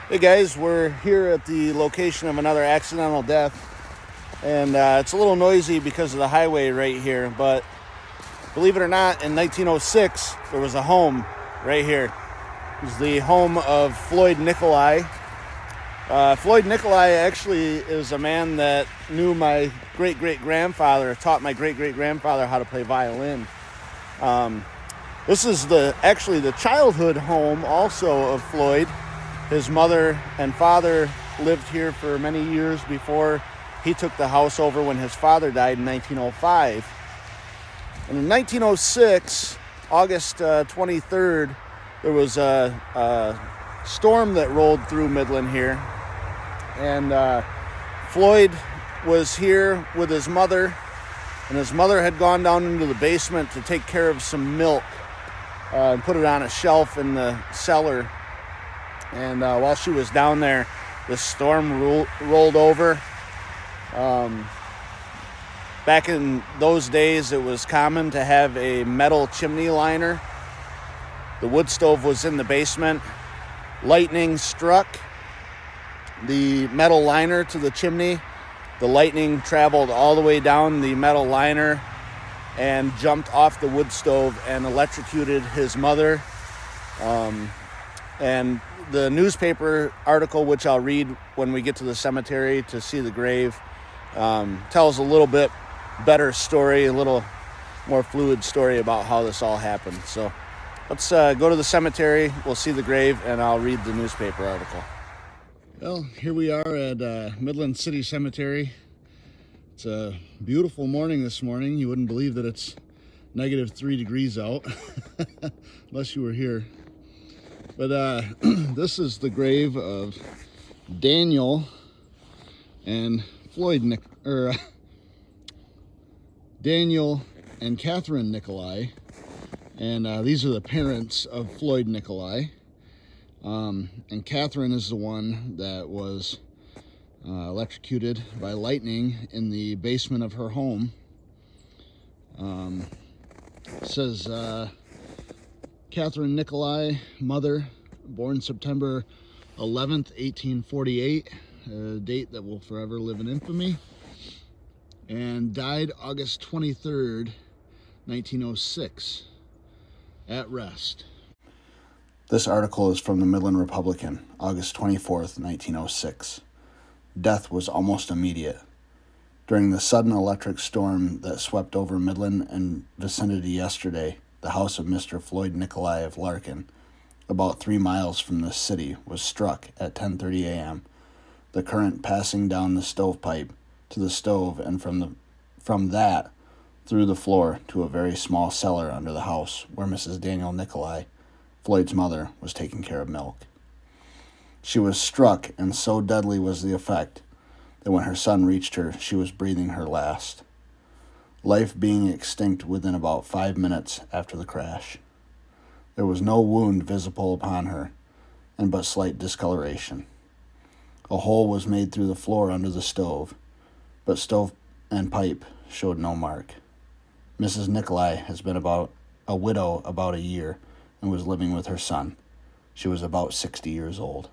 Hey guys, we're here at the location of another accidental death, and it's a little noisy because of the highway right here, but believe it or not, in 1906 there was a home right here. It was the home of Floyd Nicolai. Floyd Nicolai actually is a man that knew my great-great-grandfather, taught my great-great-grandfather how to play violin. This is actually the childhood home also of Floyd. His mother and father lived here for many years before he took the house over when his father died in 1905. And in 1906, August 23rd, there was a storm that rolled through Midland here. And Floyd was here with his mother, and his mother had gone down into the basement to take care of some milk and put it on a shelf in the cellar. And while she was down there, the storm rolled over. Back in those days, it was common to have a metal chimney liner. The wood stove was in the basement. Lightning struck the metal liner to the chimney. The lightning traveled all the way down the metal liner and jumped off the wood stove and electrocuted his mother. And the newspaper article, which I'll read when we get to the cemetery to see the grave, tells a little bit better story, a little more fluid story about how this all happened. So let's go to the cemetery, we'll see the grave, and I'll read the newspaper article. Well, here we are at Midland City Cemetery. It's a beautiful morning this morning. You wouldn't believe that it's -3 degrees out unless you were here. But this is the grave of Daniel and Daniel and Catherine Nicolai, and these are the parents of Floyd Nicolai. And Catherine is the one that was electrocuted by lightning in the basement of her home. It says Catherine Nicolai, mother, born September 11th, 1848, a date that will forever live in infamy, and died August 23rd, 1906, at rest. This article is from the Midland Republican, August 24th, 1906. Death was almost immediate. During the sudden electric storm that swept over Midland and vicinity yesterday, the house of Mr. Floyd Nicolai of Larkin, about 3 miles from the city, was struck at 10:30 a.m., the current passing down the stovepipe to the stove and from that through the floor to a very small cellar under the house where Mrs. Daniel Nicolai, Floyd's mother, was taking care of milk. She was struck, and so deadly was the effect that when her son reached her, she was breathing her last, life being extinct within about 5 minutes after the crash. There was no wound visible upon her, and but slight discoloration. A hole was made through the floor under the stove, but stove and pipe showed no mark. Mrs. Nicolai has been a widow about a year and was living with her son. She was about 60 years old.